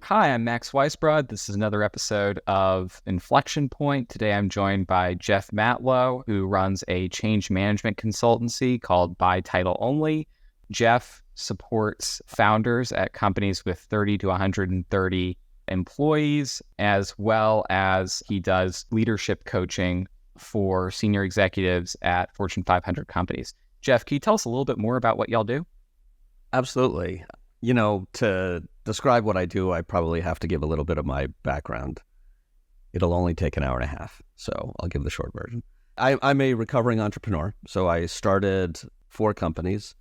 Hi, I'm Max Weisbrod. This is another episode of Inflection Point. Today I'm joined by Jeff Matlow, who runs a change management consultancy called By Title Only. Jeff supports founders at companies with 30 to 130 employees, as well as he does leadership coaching for senior executives at Fortune 500 companies. Jeff, can you tell us a little bit more about what y'all do? Absolutely. To describe what I do, I probably have to give a little bit of my background. It'll only take an hour and a half, so I'll give the short version. I'm a recovering entrepreneur, so I started 4 companies,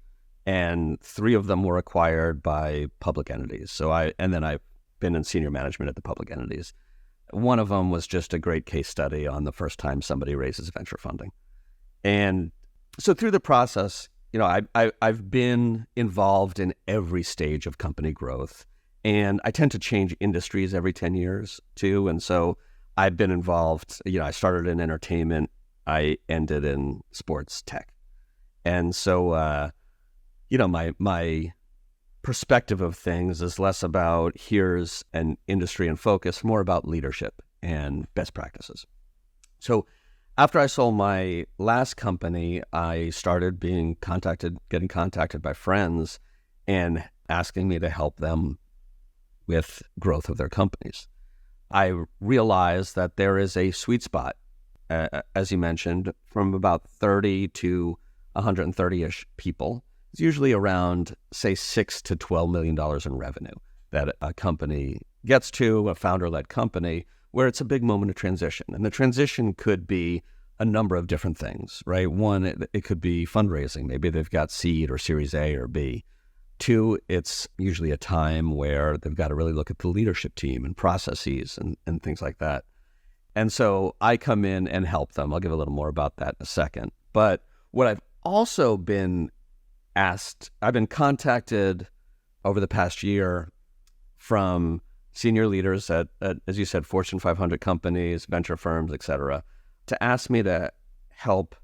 and 3 of them were acquired by public entities. Then I've been in senior management at the public entities. One of them was just a great case study on the first time somebody raises venture funding. And so through the process, I've been involved in every stage of company growth, and I tend to change industries every 10 years too. And so I've been involved, I started in entertainment, I ended in sports tech. And so, my perspective of things is less about here's an industry and focus, more about leadership and best practices. So after I sold my last company, I started getting contacted by friends and asking me to help them with growth of their companies. I realized that there is a sweet spot, as you mentioned, from about 30 to 130-ish people. It's usually around, say, $6 to $12 million in revenue that a company gets to, a founder-led company, where it's a big moment of transition. And the transition could be a number of different things, right? One, it could be fundraising. Maybe they've got seed or Series A or B. 2, it's usually a time where they've got to really look at the leadership team and processes and things like that. And so I come in and help them. I'll give a little more about that in a second. But what I've also been asked, I've been contacted over the past year from senior leaders at, as you said, Fortune 500 companies, venture firms, et cetera, to ask me to help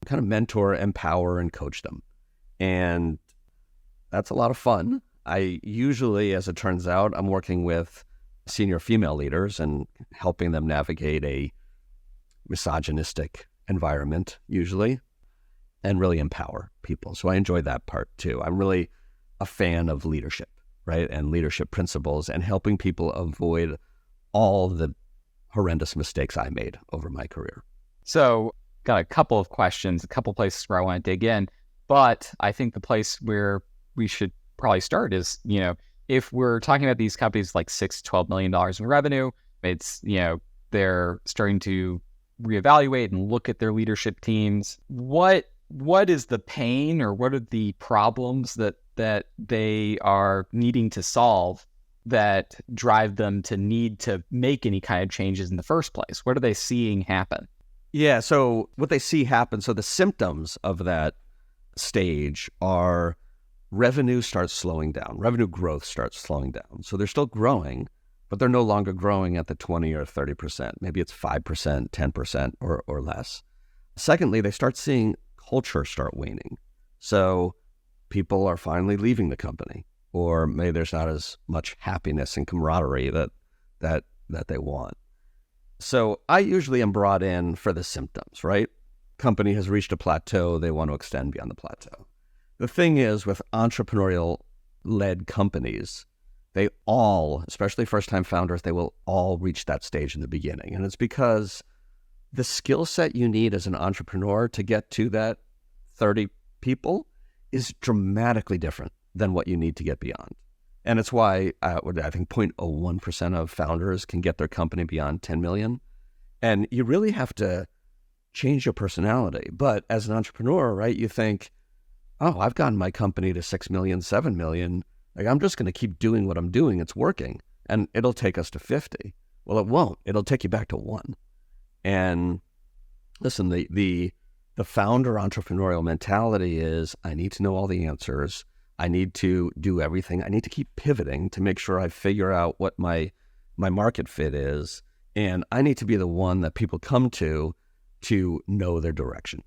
kind of mentor, empower, and coach them. And that's a lot of fun. I usually, as it turns out, I'm working with senior female leaders and helping them navigate a misogynistic environment, usually, and really empower people. So I enjoy that part too. I'm really a fan of leadership, right? And leadership principles and helping people avoid all the horrendous mistakes I made over my career. So got a couple of questions, a couple places where I want to dig in, but I think the place where we should probably start is, if we're talking about these companies like $6 to $12 million in revenue, it's, they're starting to reevaluate and look at their leadership teams. What is the pain or what are the problems that they are needing to solve that drive them to need to make any kind of changes in the first place? What are they seeing happen? Yeah, so what they see happen, so the symptoms of that stage are revenue starts slowing down. Revenue growth starts slowing down. So they're still growing, but they're no longer growing at the 20 or 30%. Maybe it's 5%, 10% or less. Secondly, they start seeing culture start waning. So people are finally leaving the company, or maybe there's not as much happiness and camaraderie that they want. So I usually am brought in for the symptoms, right? Company has reached a plateau. They want to extend beyond the plateau. The thing is, with entrepreneurial-led companies, they all, especially first-time founders, they will all reach that stage in the beginning. And it's because the skill set you need as an entrepreneur to get to that 30 people is dramatically different than what you need to get beyond. And it's why I think 0.01% of founders can get their company beyond 10 million. And you really have to change your personality. But as an entrepreneur, right, you think, oh, I've gotten my company to 6 million, 7 million. Like, I'm just going to keep doing what I'm doing. It's working. And it'll take us to 50. Well, it won't. It'll take you back to 1. And listen, the founder entrepreneurial mentality is, I need to know all the answers. I need to do everything. I need to keep pivoting to make sure I figure out what my market fit is. And I need to be the one that people come to know their direction,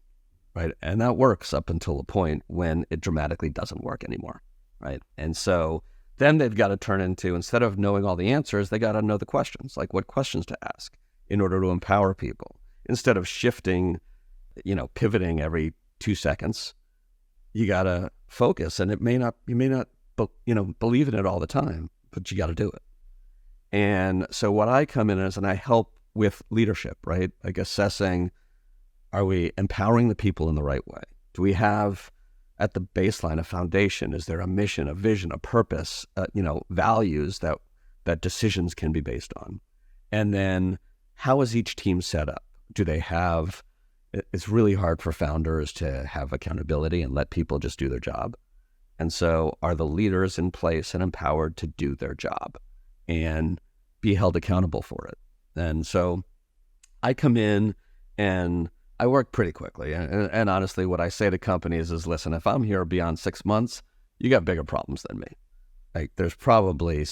right? And that works up until a point when it dramatically doesn't work anymore, right? And so Then they've got to turn into, instead of knowing all the answers, they got to know the questions, like what questions to ask in order to empower people. Instead of shifting, pivoting every 2 seconds, you got to focus. And you may not, believe in it all the time, but you got to do it. And so what I come in as, and I help with leadership, right? Like assessing, are we empowering the people in the right way? Do we have at the baseline a foundation? Is there a mission, a vision, a purpose, values that decisions can be based on? And then how is each team set up? Do they have, it's really hard for founders to have accountability and let people just do their job. And so are the leaders in place and empowered to do their job and be held accountable for it? And so I come in and I work pretty quickly. And honestly, what I say to companies is, listen, if I'm here beyond 6 months, you got bigger problems than me. Like there's probably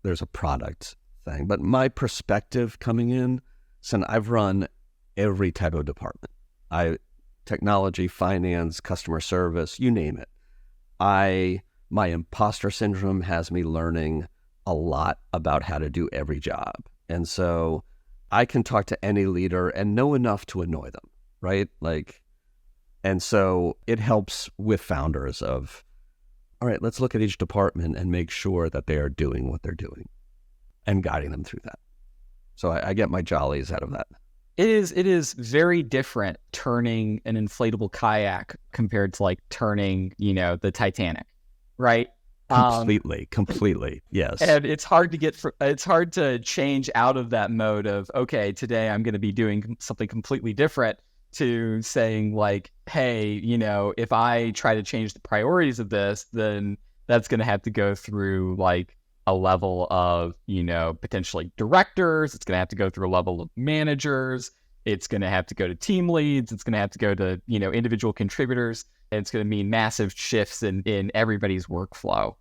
there's a product thing. But my perspective coming in, so I've run every type of department. Technology, finance, customer service, you name it. My imposter syndrome has me learning a lot about how to do every job. And so I can talk to any leader and know enough to annoy them, right? And so it helps with founders of, all right, let's look at each department and make sure that they are doing what they're doing and guiding them through that. So I get my jollies out of that. It is very different turning an inflatable kayak compared to like turning, the Titanic, right? Completely. Yes. And it's hard to change out of that mode of, okay, today I'm going to be doing something completely different, to saying like, hey, if I try to change the priorities of this, then that's going to have to go through like a level of, potentially directors. It's going to have to go through a level of managers. It's going to have to go to team leads. It's going to have to go to, individual contributors. And it's going to mean massive shifts in everybody's workflow.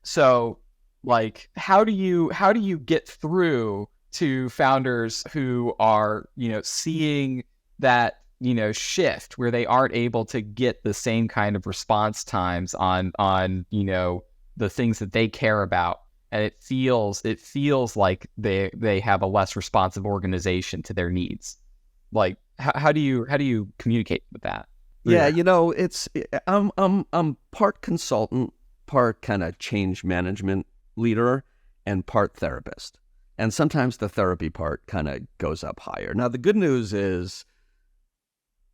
So like, how do you get through to founders who are, seeing that, shift where they aren't able to get the same kind of response times on, the things that they care about, and it feels like they have a less responsive organization to their needs? Like, how do you communicate with that? Yeah, I'm part consultant, part kind of change management leader, and part therapist. And sometimes the therapy part kind of goes up higher. Now, the good news is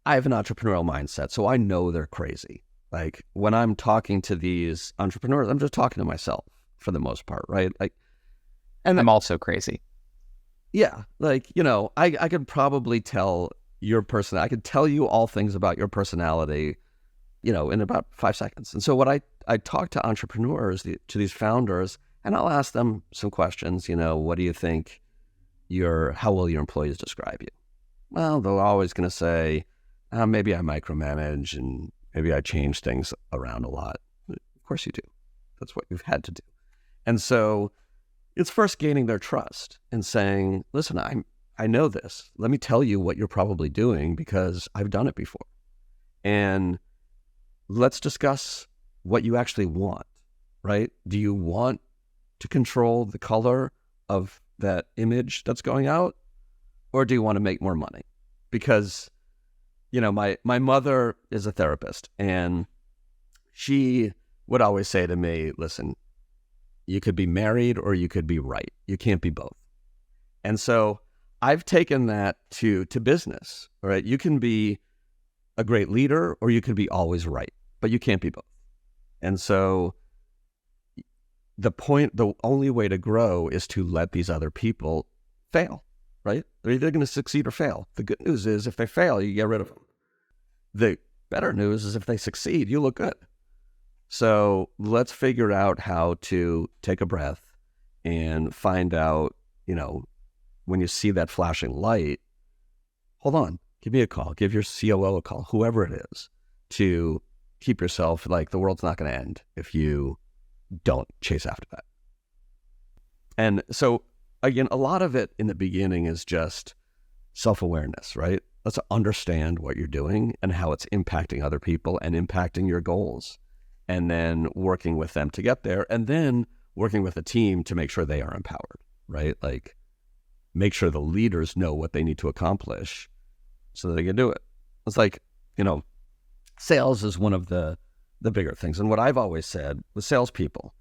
I have an entrepreneurial mindset, so I know they're crazy. Like when I'm talking to these entrepreneurs, I'm just talking to myself for the most part, right? And I'm also crazy. Yeah. I could probably tell your person, I could tell you all things about your personality, in about 5 seconds. And so what I talk to entrepreneurs, to these founders, and I'll ask them some questions, what do you think how will your employees describe you? Well, they're always going to say, maybe I micromanage and maybe I change things around a lot. Of course you do. That's what you've had to do. And so it's first gaining their trust and saying, listen, I know this. Let me tell you what you're probably doing because I've done it before. And let's discuss what you actually want, right? Do you want to control the color of that image that's going out? Or do you want to make more money? Because my mother is a therapist, and she would always say to me, listen, you could be married or you could be right. You can't be both. And so I've taken that to business, right? You can be a great leader or you can be always right, but you can't be both. And so the only way to grow is to let these other people fail, right? They're either going to succeed or fail. The good news is if they fail, you get rid of them. The better news is if they succeed, you look good. So let's figure out how to take a breath and find out, when you see that flashing light, hold on, give me a call, give your COO a call, whoever it is, to keep yourself, like the world's not going to end if you don't chase after that. And so again, a lot of it in the beginning is just self-awareness, right? Let's understand what you're doing and how it's impacting other people and impacting your goals. and then working with them to get there, and then working with a team to make sure they are empowered, right? Like make sure the leaders know what they need to accomplish so that they can do it. It's like, sales is one of the bigger things. And what I've always said with salespeople,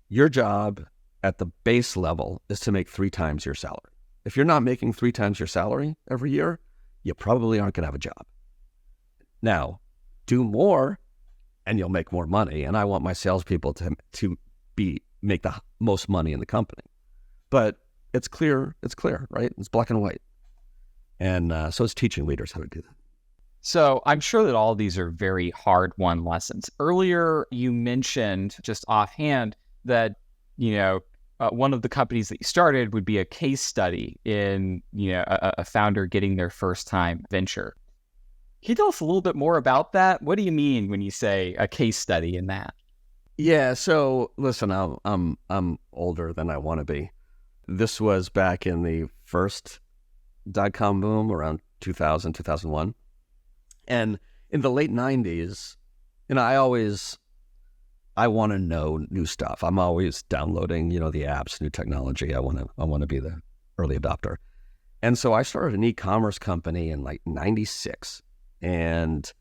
your job at the base level is to make 3 times your salary. If you're not making 3 times your salary every year, you probably aren't going to have a job. Now, do more and you'll make more money. And I want my salespeople to make the most money in the company. But it's clear, right? It's black and white. And so it's teaching leaders how to do that. So I'm sure that all of these are very hard-won lessons. Earlier, you mentioned just offhand that, one of the companies that you started would be a case study in, a founder getting their first-time venture. Can you tell us a little bit more about that? What do you mean when you say a case study in that? Yeah. So listen, I'm older than I want to be. This was back in the first .com boom around 2000, 2001. And in the late 90s, I want to know new stuff. I'm always downloading, the apps, new technology. I want to be the early adopter. And so I started an e-commerce company in like 96, and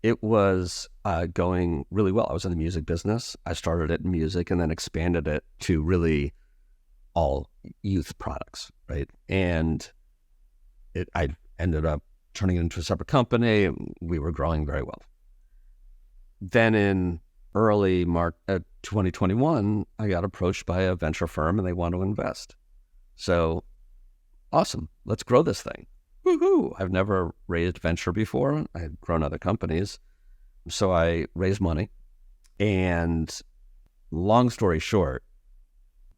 it was going really well. I was in the music business. I started it in music and then expanded it to really all youth products, right? And I ended up turning it into a separate company. We were growing very well. Then in early March 2021, I got approached by a venture firm and they want to invest. So awesome, let's grow this thing. Woohoo! I've never raised venture before. I had grown other companies. So I raised money, and long story short,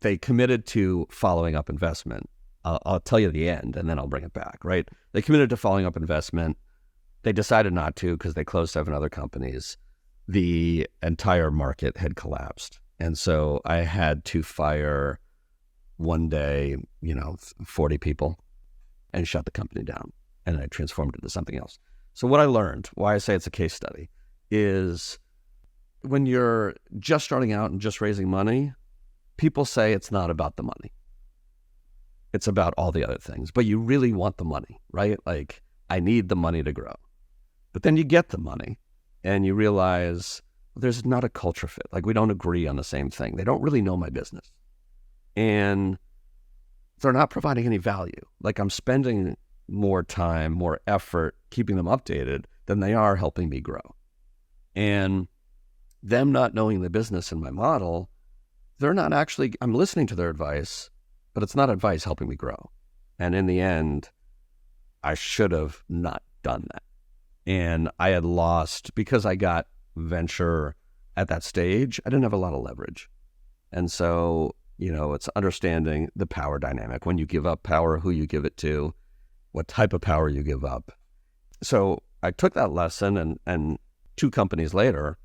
they committed to following up investment. I'll tell you the end and then I'll bring it back, right? They committed to following up investment. They decided not to because they closed 7 other companies. The entire market had collapsed. And so I had to fire one day, 40 people and shut the company down. And I transformed it into something else. So what I learned, why I say it's a case study, is when you're just starting out and just raising money, people say it's not about the money. It's about all the other things, but you really want the money, right? Like, I need the money to grow. But then you get the money and you realize there's not a culture fit. Like, we don't agree on the same thing. They don't really know my business. And they're not providing any value. Like, I'm spending more time, more effort keeping them updated than they are helping me grow. And them not knowing the business and my model, they're not actually, I'm listening to their advice, but it's not advice helping me grow. And in the end, I should have not done that. And I had lost, because I got venture at that stage, I didn't have a lot of leverage. And so, it's understanding the power dynamic. When you give up power, who you give it to, what type of power you give up. So I took that lesson, and 2 companies later,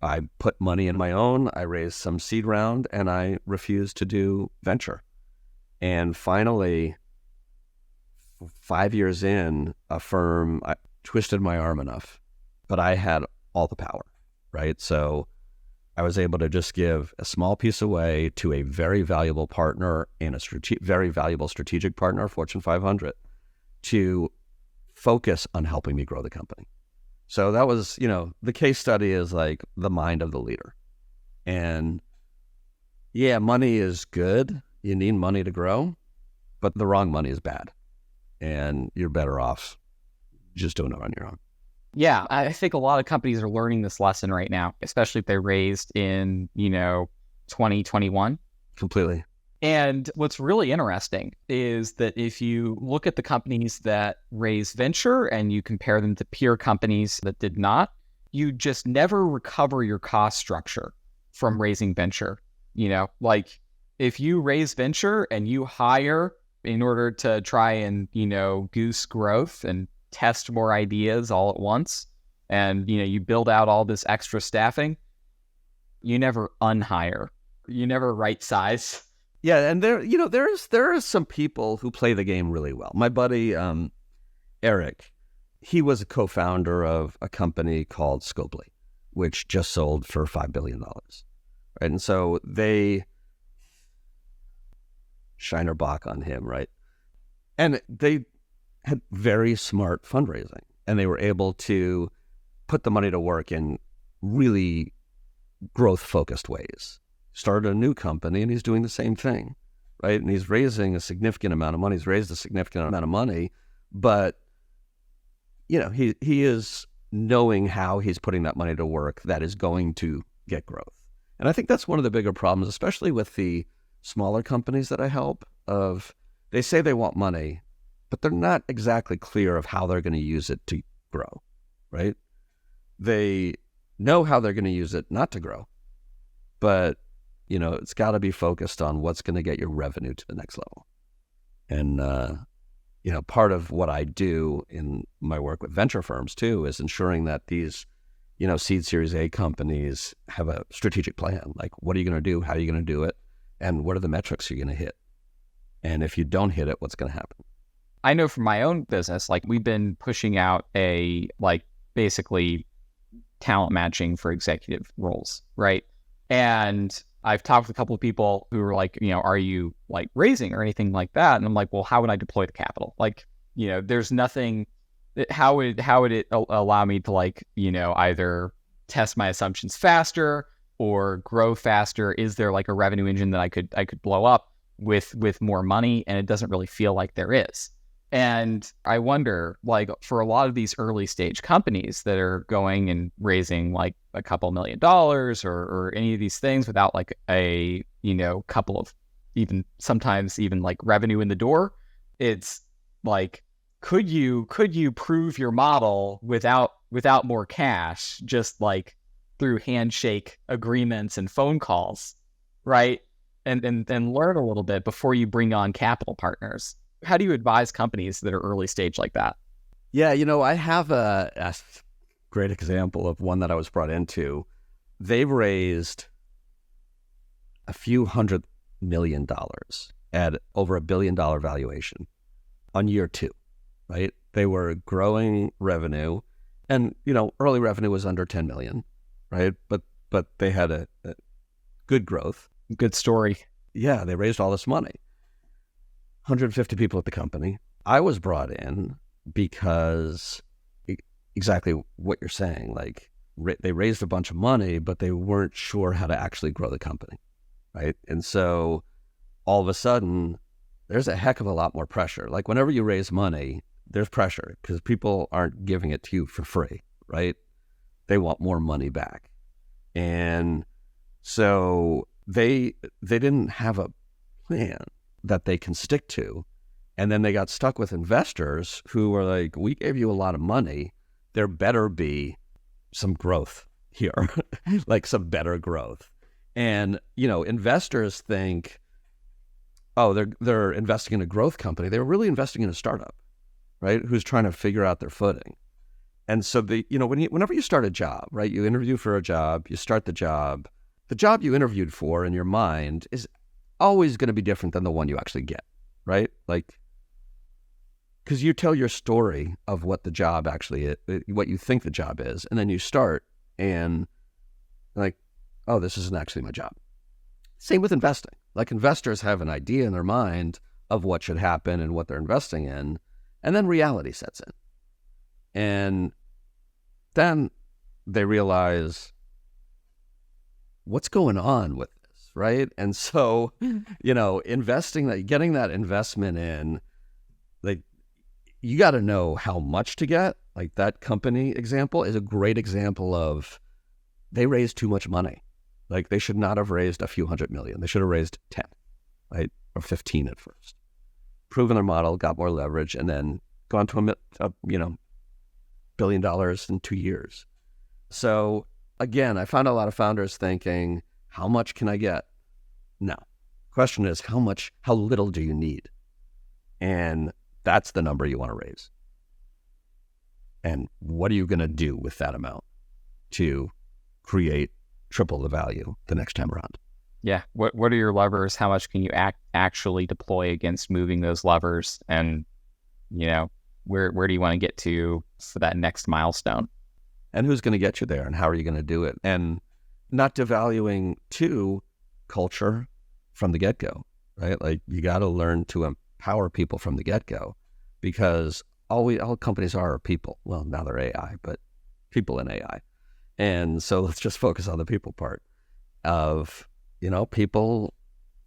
I put money in my own, I raised some seed round, and I refused to do venture. And finally, 5 years in, a firm I twisted my arm enough, but I had all the power, right? So I was able to just give a small piece away to a very valuable partner and a very valuable strategic partner, Fortune 500, to focus on helping me grow the company. So that was, the case study is like the mind of the leader. And yeah, money is good. You need money to grow, but the wrong money is bad. And you're better off just doing it on your own. Yeah, I think a lot of companies are learning this lesson right now, especially if they raised in, 2021. Completely. And what's really interesting is that if you look at the companies that raise venture and you compare them to peer companies that did not, you just never recover your cost structure from raising venture. Like, if you raise venture and you hire in order to try and, goose growth and test more ideas all at once, and, you build out all this extra staffing, you never unhire, you never right size. Yeah, and there are some people who play the game really well. My buddy Eric, he was a co-founder of a company called Scopely, which just sold for $5 billion. Right? And so they Shiner Bach on him, right? And they had very smart fundraising, and they were able to put the money to work in really growth-focused ways. Started a new company, and he's doing the same thing, right? And he's raising a significant amount of money. He's raised a significant amount of money, but he is knowing how he's putting that money to work that is going to get growth. And I think that's one of the bigger problems, especially with the smaller companies that I help, of they say they want money, but they're not exactly clear of how they're going to use it to grow, right? They know how they're going to use it not to grow, but it's got to be focused on what's going to get your revenue to the next level. And part of what I do in my work with venture firms too is ensuring that these seed Series A companies have a strategic plan. Like, what are you going to do? How are you going to do it? And what are the metrics you're going to hit? And if you don't hit it, what's going to happen? I know from my own business, like we've been pushing out basically talent matching for executive roles, right? And I've talked with a couple of people who were like, are you like raising or anything like that? And I'm like, well, how would I deploy the capital? Like, there's nothing. How would it allow me to either test my assumptions faster or grow faster? Is there like a revenue engine that I could blow up with more money? And it doesn't really feel like there is. And I wonder, like, for a lot of these early stage companies that are going and raising like a couple $1 million or any of these things without like a couple of sometimes even like revenue in the door, it's like, could you prove your model without more cash, just like through handshake agreements and phone calls, right? And learn a little bit before you bring on capital partners. How do you advise companies that are early stage like that? Yeah, I have a great example of one that I was brought into. They raised a few $100 million at over $1 billion valuation on year 2, right? They were growing revenue, and early revenue was under 10 million, right? But they had a good growth. Good story. Yeah, they raised all this money. 150 people at the company. I was brought in because exactly what you're saying, like they raised a bunch of money, but they weren't sure how to actually grow the company, right? And so all of a sudden, there's a heck of a lot more pressure. Like whenever you raise money, there's pressure because people aren't giving it to you for free, right? They want more money back. And so they didn't have a plan that they can stick to. And then they got stuck with investors who were like, we gave you a lot of money. There better be some growth here, like some better growth. And, investors think, oh, they're investing in a growth company. They were really investing in a startup, right? Who's trying to figure out their footing. And so whenever you start a job, right, you interview for a job, you start the job you interviewed for in your mind is always going to be different than the one you actually get, right? Like, because you tell your story of what the job actually is, what you think the job is, and then you start and like, oh, this isn't actually my job. Same with investing. Like investors have an idea in their mind of what should happen and what they're investing in, and then reality sets in. And then they realize what's going on with this, right? And so, getting that investment in, like, you got to know how much to get. Like that company example is a great example of they raised too much money. Like they should not have raised a few $100 million. They should have raised 10, right? Or 15 at first. Proven their model, got more leverage, and then gone to a $1 billion in 2 years. So again, I found a lot of founders thinking, how much can I get? No. Question is, how little do you need? And that's the number you want to raise. And what are you going to do with that amount to create triple the value the next time around? Yeah. What are your levers? How much can you actually deploy against moving those levers? And, where do you want to get to for that next milestone? and who's going to get you there, and how are you going to do it, and not devaluing too culture from the get-go, right? Like you got to learn to empower people from the get-go, because all companies are people. Well, now they're AI, but people in AI. And so let's just focus on the people part of, people,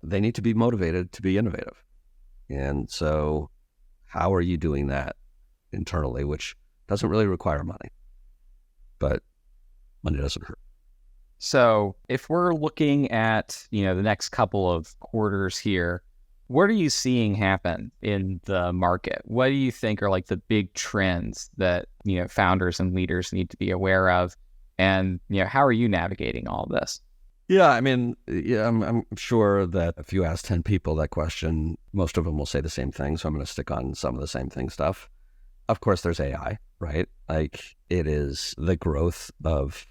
they need to be motivated to be innovative. And so how are you doing that internally, which doesn't really require money, but money doesn't hurt. So if we're looking at, the next couple of quarters here, what are you seeing happen in the market? What do you think are like the big trends that, founders and leaders need to be aware of? And, how are you navigating all of this? Yeah, I mean, I'm sure that if you ask 10 people that question, most of them will say the same thing. So I'm going to stick on some of the same thing stuff. Of course, there's AI, right? Like it is the growth of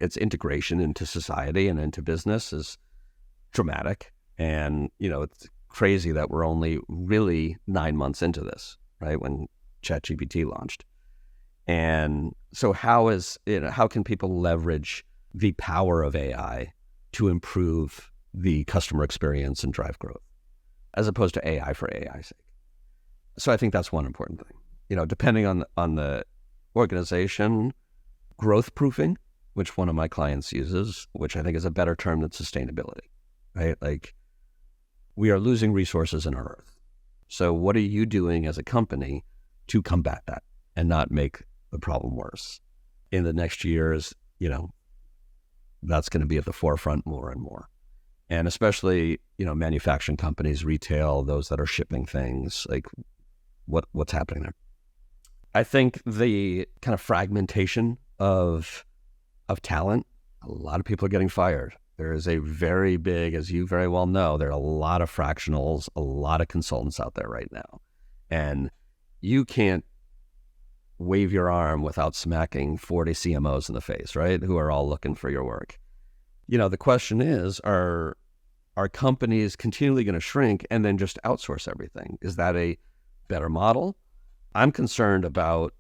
its integration into society and into business is dramatic. And, it's crazy that we're only really 9 months into this, right? When ChatGPT launched. And so how can people leverage the power of AI to improve the customer experience and drive growth, as opposed to AI for AI's sake? So I think that's one important thing. Depending on the organization, growth proofing, which one of my clients uses, which I think is a better term than sustainability, right? Like we are losing resources in our earth. So what are you doing as a company to combat that and not make the problem worse? In the next years, that's going to be at the forefront more and more. And especially, manufacturing companies, retail, those that are shipping things, like what's happening there. I think the kind of fragmentation of talent, a lot of people are getting fired. There is a very big, as you very well know, there are a lot of fractionals, a lot of consultants out there right now. And you can't wave your arm without smacking 40 CMOs in the face, right? Who are all looking for your work. The question is, are companies continually going to shrink and then just outsource everything? Is that a better model? I'm concerned about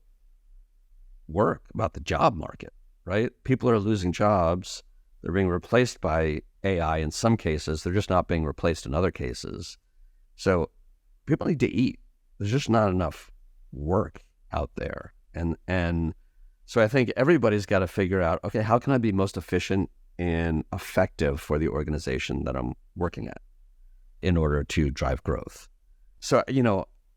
about the job market, right? People are losing jobs. They're being replaced by AI in some cases. They're just not being replaced in other cases. So people need to eat. There's just not enough work out there. And so I think everybody's got to figure out, okay, how can I be most efficient and effective for the organization that I'm working at in order to drive growth? So,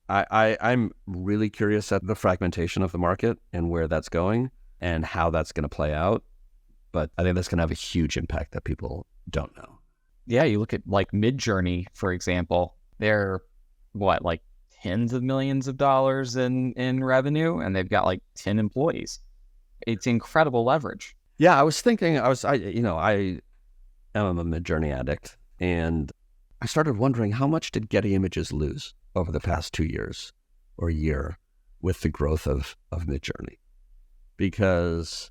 I'm really curious at the fragmentation of the market and where that's going and how that's going to play out. But I think that's going to have a huge impact that people don't know. Yeah, you look at like Midjourney, for example. They're like tens of millions of dollars in revenue, and they've got like 10 employees. It's incredible leverage. Yeah, I was thinking, I am a Midjourney addict, and I started wondering how much did Getty Images lose over the past 2 years or year with the growth of Midjourney? Because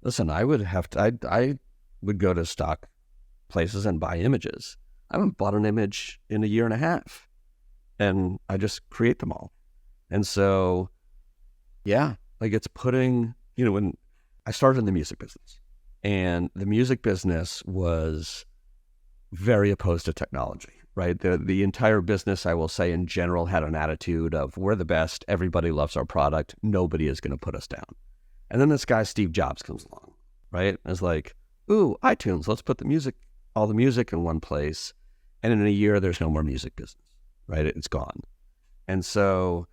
listen, I would go to stock places and buy images. I haven't bought an image in a year and a half, and I just create them all. And so, yeah, like it's putting, when I started in the music business, and the music business was very opposed to technology, right? The entire business, I will say in general, had an attitude of we're the best, everybody loves our product, nobody is going to put us down. And then this guy, Steve Jobs, comes along, right? It's like, ooh, iTunes, let's put all the music in one place. And in a year, there's no more music business, right? It's gone. And so,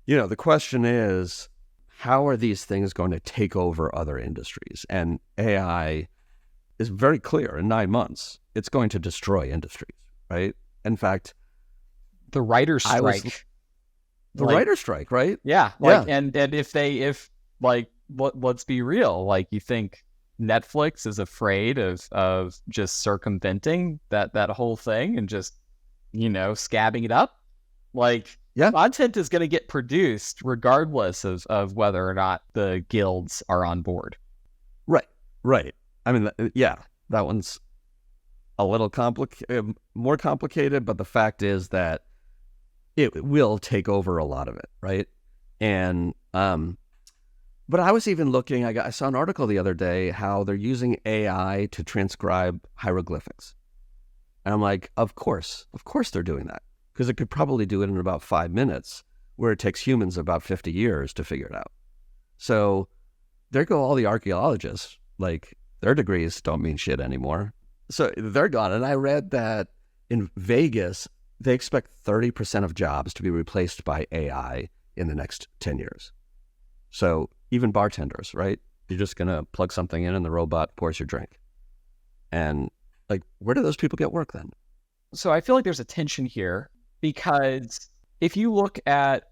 the question is, how are these things going to take over other industries? And AI is very clear in 9 months, it's going to destroy industries, right? In fact, the writer's strike. Writer's strike, right? Yeah. And if let's be real, like you think Netflix is afraid of just circumventing that whole thing and just, scabbing it up. Like, yeah, content is going to get produced regardless of whether or not the guilds are on board. Right. I mean, yeah, that one's a little more complicated, but the fact is that it will take over a lot of it, right? And the But I was even looking, I saw an article the other day how they're using AI to transcribe hieroglyphics. And I'm like, of course they're doing that, because it could probably do it in about 5 minutes, where it takes humans about 50 years to figure it out. So there go all the archaeologists, like their degrees don't mean shit anymore. So they're gone. And I read that in Vegas, they expect 30% of jobs to be replaced by AI in the next 10 years. So even bartenders, right? You're just going to plug something in and the robot pours your drink. And like, where do those people get work then? So I feel like there's a tension here, because if you look at,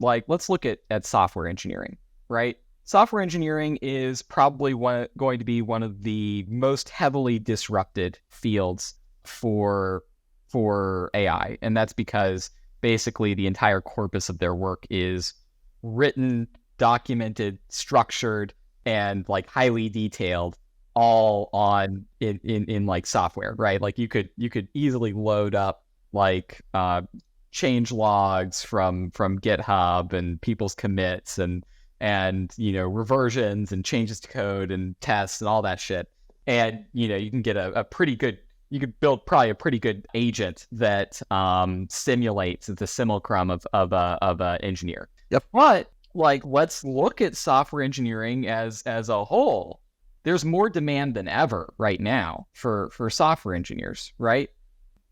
like, let's look at software engineering, right? Software engineering is probably going to be one of the most heavily disrupted fields for AI. And that's because basically the entire corpus of their work is written, documented, structured, and like highly detailed, all on in like software, right? Like you could easily load up like change logs from GitHub and people's commits and reversions and changes to code and tests and all that shit. And you can get you could build probably a pretty good agent that simulates the simulacrum of a engineer. Yep. But like, let's look at software engineering as a whole. There's more demand than ever right now for software engineers, right?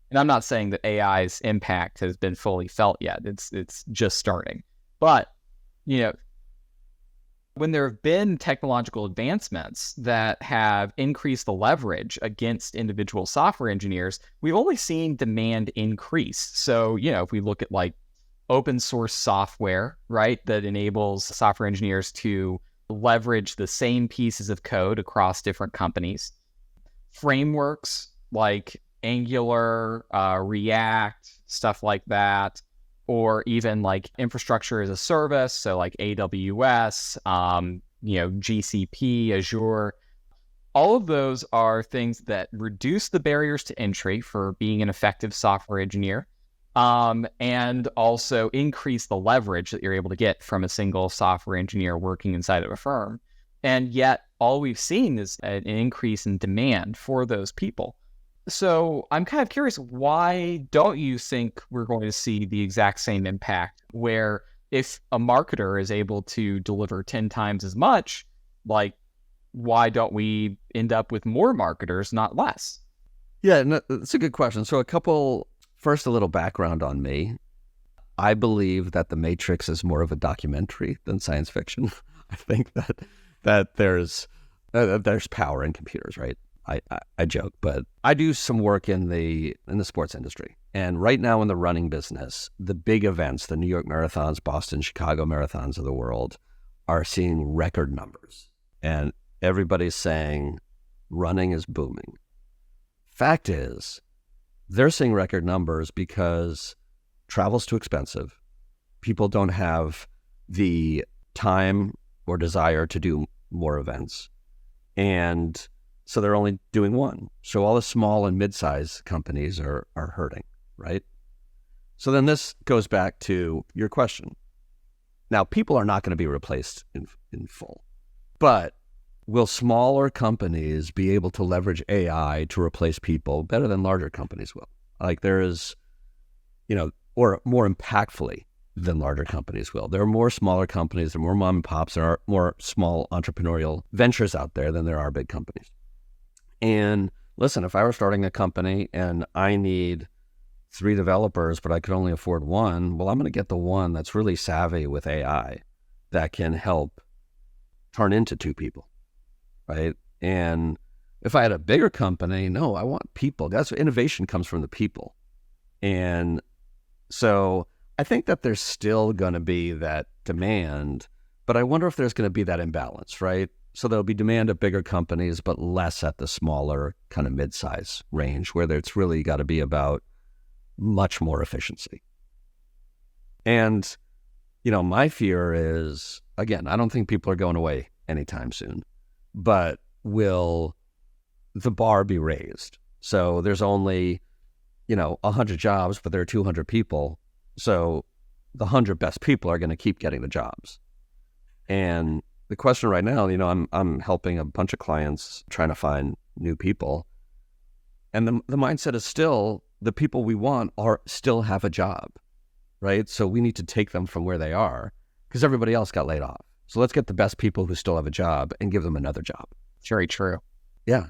And I'm not saying that AI's impact has been fully felt yet. It's just starting. But, when there have been technological advancements that have increased the leverage against individual software engineers, we've only seen demand increase. So, if we look at like open source software, right, that enables software engineers to leverage the same pieces of code across different companies, frameworks like Angular, React, stuff like that, or even like infrastructure as a service, so like AWS, GCP, Azure. All of those are things that reduce the barriers to entry for being an effective software engineer, and also increase the leverage that you're able to get from a single software engineer working inside of a firm. And yet all we've seen is an increase in demand for those people. So I'm kind of curious, why don't you think we're going to see the exact same impact, where if a marketer is able to deliver 10 times as much, like, why don't we end up with more marketers, not less? Yeah, no, that's a good question. So first, a little background on me. I believe that The Matrix is more of a documentary than science fiction. I think that there's power in computers, right? I joke, but I do some work in the sports industry. And right now in the running business, the big events, the New York marathons, Boston, Chicago marathons of the world, are seeing record numbers. And everybody's saying running is booming. Fact is, they're seeing record numbers because travel's too expensive. People don't have the time or desire to do more events. And so they're only doing one. So all the small and mid-sized companies are hurting, right? So then this goes back to your question. Now, people are not going to be replaced in full, but will smaller companies be able to leverage AI to replace people better than larger companies will? Like there is, or more impactfully than larger companies will. There are more smaller companies, there are more mom and pops, there are more small entrepreneurial ventures out there than there are big companies. And listen, if I were starting a company and I need 3 developers, but I could only afford 1, well, I'm going to get the one that's really savvy with AI that can help turn into 2 people, right? And if I had a bigger company, no, I want people. That's what innovation comes from, the people. And so I think that there's still going to be that demand, but I wonder if there's going to be that imbalance, right? So there'll be demand at bigger companies, but less at the smaller kind of mid-size range, where it's really got to be about much more efficiency. And, my fear is, again, I don't think people are going away anytime soon, but will the bar be raised? So there's only, 100 jobs, but there are 200 people. So the 100 best people are going to keep getting the jobs. And the question right now, I'm helping a bunch of clients trying to find new people. And the mindset is still the people we want are still have a job, right? So we need to take them from where they are because everybody else got laid off. So let's get the best people who still have a job and give them another job. Very true. Yeah.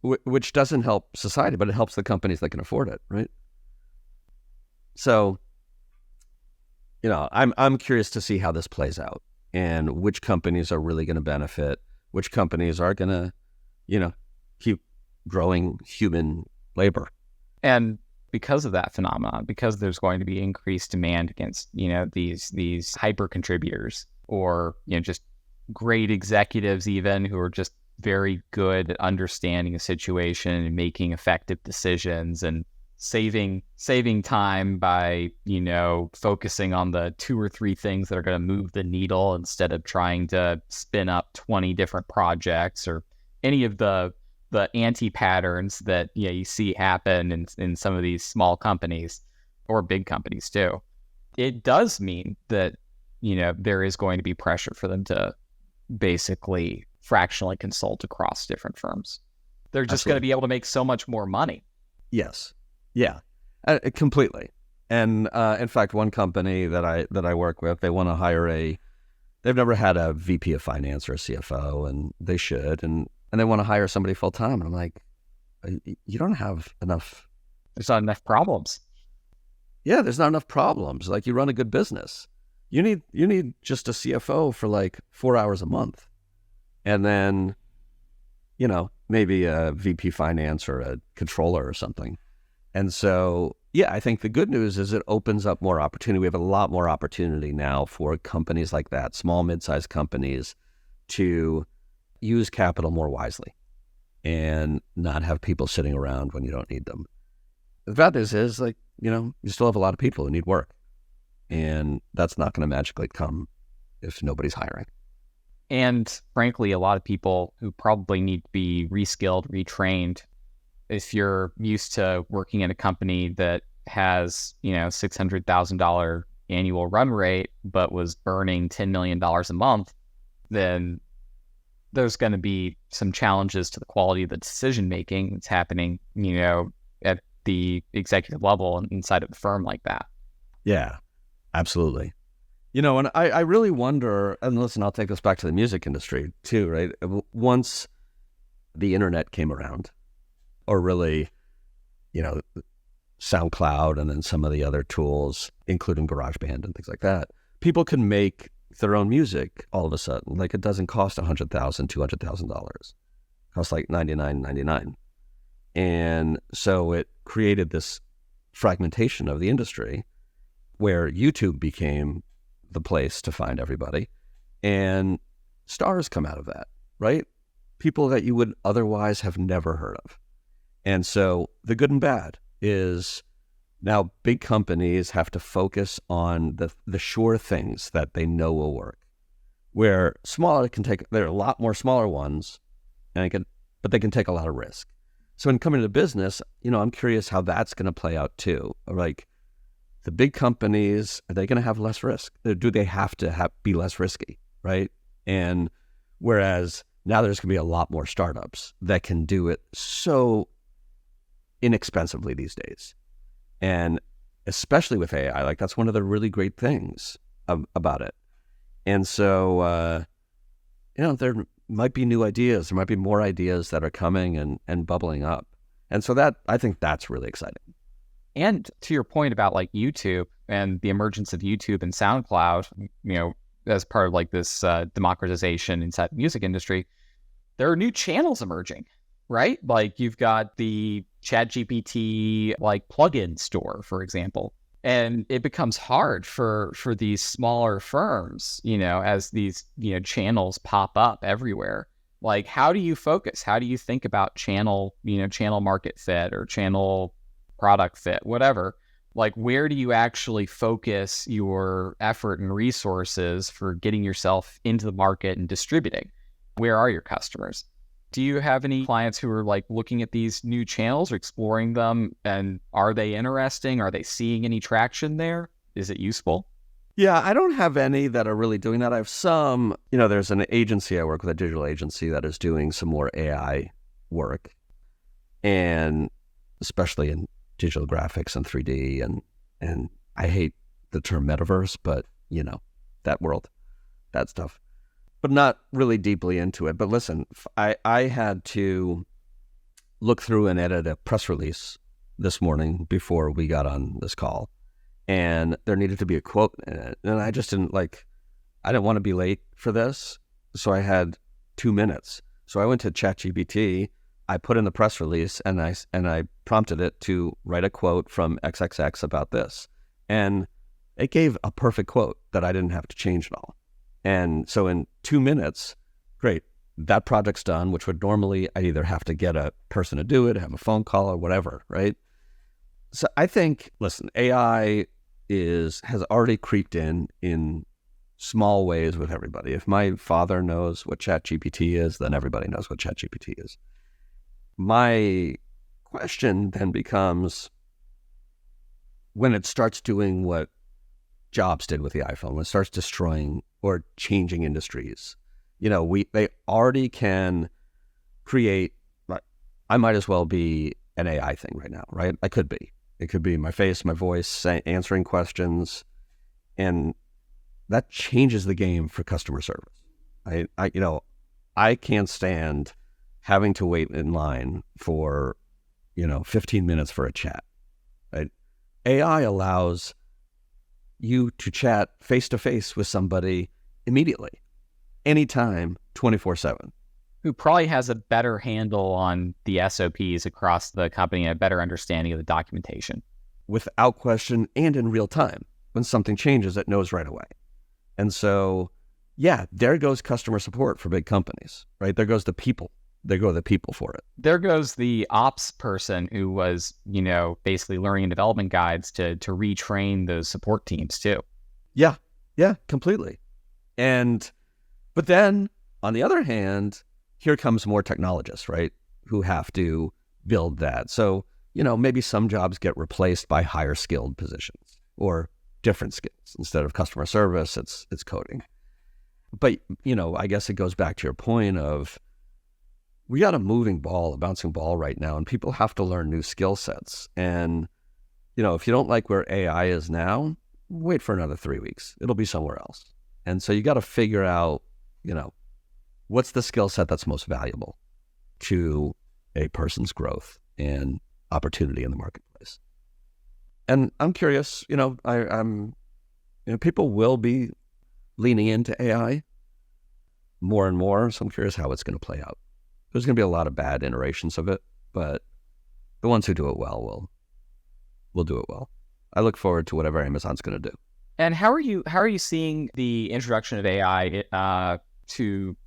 Which doesn't help society, but it helps the companies that can afford it, right? So, I'm curious to see how this plays out and which companies are really going to benefit, which companies are going to, keep growing human labor. And because of that phenomenon, because there's going to be increased demand against, these hyper contributors or, just great executives even who are just very good at understanding a situation and making effective decisions and saving time by, focusing on the 2 or 3 things that are going to move the needle instead of trying to spin up 20 different projects or any of the anti-patterns that you see happen in some of these small companies or big companies too. It does mean that, there is going to be pressure for them to basically fractionally consult across different firms. They're just going to be able to make so much more money. Yes. Yeah, completely. And in fact, one company that I work with, they want to hire they've never had a VP of finance or a CFO, and they should, and they want to hire somebody full time. And I'm like, you don't have enough. There's not enough problems. Yeah, there's not enough problems. Like, you run a good business. You need just a CFO for like 4 hours a month, and then, maybe a VP finance or a controller or something. And so, yeah, I think the good news is it opens up more opportunity. We have a lot more opportunity now for companies like that, small, mid-sized companies, to use capital more wisely and not have people sitting around when you don't need them. The bad news is, you still have a lot of people who need work, and that's not going to magically come if nobody's hiring. And frankly, a lot of people who probably need to be reskilled, retrained. If you're used to working in a company that has, $600,000 annual run rate, but was burning $10 million a month, then there's going to be some challenges to the quality of the decision-making that's happening, at the executive level inside of a firm like that. Yeah, absolutely. And I really wonder, and listen, I'll take this back to the music industry too, right? Once the internet came around, or really, SoundCloud and then some of the other tools, including GarageBand and things like that, people can make their own music all of a sudden. Like, it doesn't cost $100,000, $200,000. It costs like $99.99. And so it created this fragmentation of the industry where YouTube became the place to find everybody. And stars come out of that, right? People that you would otherwise have never heard of. And so the good and bad is now big companies have to focus on the sure things that they know will work. Where smaller there are a lot more smaller ones, but they can take a lot of risk. So in coming to business, I'm curious how that's going to play out too. Like, the big companies, are they going to have less risk? Do they have to be less risky, right? And whereas now there's going to be a lot more startups that can do it so inexpensively these days. And especially with AI, like, that's one of the really great things about it. And so, there might be new ideas. There might be more ideas that are coming and bubbling up. And so I think that's really exciting. And to your point about like YouTube and the emergence of YouTube and SoundCloud, as part of like this democratization inside the music industry, there are new channels emerging, right? Like, you've got the ChatGPT like plugin store, for example, and it becomes hard for these smaller firms, as these channels pop up everywhere. Like, how do you focus? How do you think about channel market fit or channel product fit, whatever? Like, where do you actually focus your effort and resources for getting yourself into the market and distributing? Where are your customers? Do you have any clients who are like looking at these new channels or exploring them? And are they interesting? Are they seeing any traction there? Is it useful? Yeah, I don't have any that are really doing that. I have some, there's an agency I work with, a digital agency that is doing some more AI work, and especially in digital graphics and 3D, and I hate the term metaverse, but that world, that stuff, but not really deeply into it. But listen, I had to look through and edit a press release this morning before we got on this call, and there needed to be a quote in it, and I just didn't I didn't want to be late for this, so I had 2 minutes. So I went to ChatGPT, I put in the press release, and I prompted it to write a quote from XXX about this, and it gave a perfect quote that I didn't have to change at all. And so in 2 minutes, great, that project's done, which would normally I either have to get a person to do it, have a phone call or whatever, right? So I think, listen, AI has already creeped in small ways with everybody. If my father knows what ChatGPT is, then everybody knows what ChatGPT is. My question then becomes, when it starts doing what Jobs did with the iPhone, when it starts destroying or changing industries, they already can create. I might as well be an AI thing right now, right? I could be. It could be my face, my voice, answering questions, and that changes the game for customer service. I can't stand having to wait in line for 15 minutes for a chat. Right? AI allows you to chat face to face with somebody immediately, anytime, 24/7. Who probably has a better handle on the SOPs across the company and a better understanding of the documentation. Without question and in real time. When something changes, it knows right away. And so, yeah, there goes customer support for big companies, right? There goes the people. There go the people for it. There goes the ops person who was, basically learning and development guides to retrain those support teams too. Yeah, completely. But then, on the other hand, here comes more technologists, right, who have to build that. So, maybe some jobs get replaced by higher skilled positions or different skills. Instead of customer service, it's coding. But, I guess it goes back to your point of, we got a bouncing ball right now, and people have to learn new skill sets. And, if you don't like where AI is now, wait for another 3 weeks. It'll be somewhere else. And so you got to figure out, what's the skill set that's most valuable to a person's growth and opportunity in the marketplace. And I'm curious, people will be leaning into AI more and more. So I'm curious how it's going to play out. There's going to be a lot of bad iterations of it, but the ones who do it well will do it well. I look forward to whatever Amazon's going to do. And how are you seeing the introduction of AI to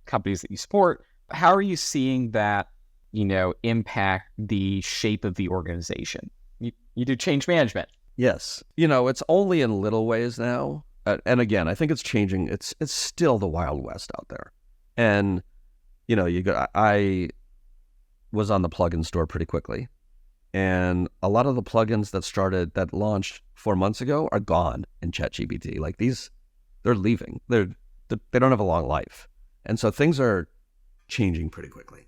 companies that you support? How are you seeing that, impact the shape of the organization? You do change management. Yes. It's only in little ways now. And again, I think it's changing. It's still the Wild West out there. And, I was on the plugin store pretty quickly. And a lot of the plugins that launched 4 months ago are gone in ChatGPT. They're leaving. They don't have a long life. And so things are changing pretty quickly.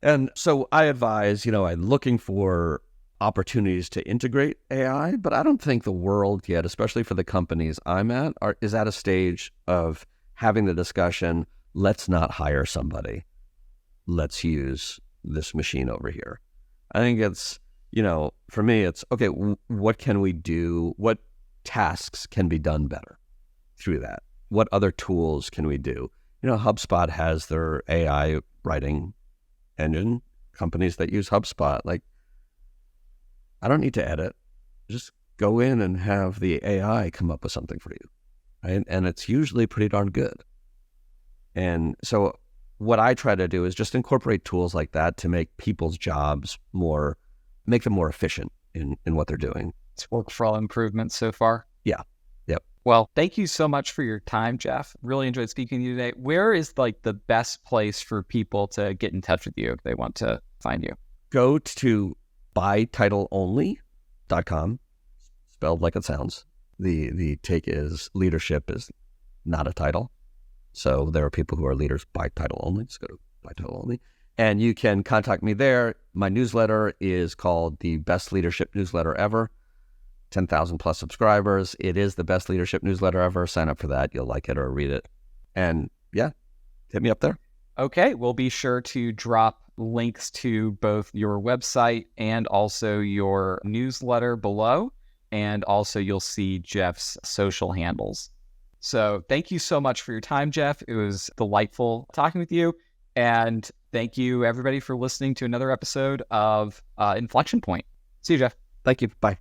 And so I advise, I'm looking for opportunities to integrate AI, but I don't think the world yet, especially for the companies I'm at, is at a stage of having the discussion, let's not hire somebody. Let's use this machine over here. I think it's, for me, it's, okay, what can we do? What tasks can be done better through that? What other tools can we do? HubSpot has their AI writing engine. Companies that use HubSpot, I don't need to edit. Just go in and have the AI come up with something for you, right? And it's usually pretty darn good. And so what I try to do is just incorporate tools like that to make people's jobs make them more efficient in what they're doing. It's workflow improvements so far. Yeah. Yep. Well, thank you so much for your time, Jeff. Really enjoyed speaking to you today. Where is the best place for people to get in touch with you if they want to find you? Go to buytitleonly.com, spelled like it sounds. The take is leadership is not a title. So there are people who are leaders by title only. Just go to by title only. And you can contact me there. My newsletter is called the Best Leadership Newsletter Ever. 10,000 plus subscribers. It is the best leadership newsletter ever. Sign up for that. You'll like it or read it. And yeah, hit me up there. Okay, we'll be sure to drop links to both your website and also your newsletter below. And also you'll see Jeff's social handles. So thank you so much for your time, Jeff. It was delightful talking with you. And thank you, everybody, for listening to another episode of Inflection Point. See you, Jeff. Thank you. Bye.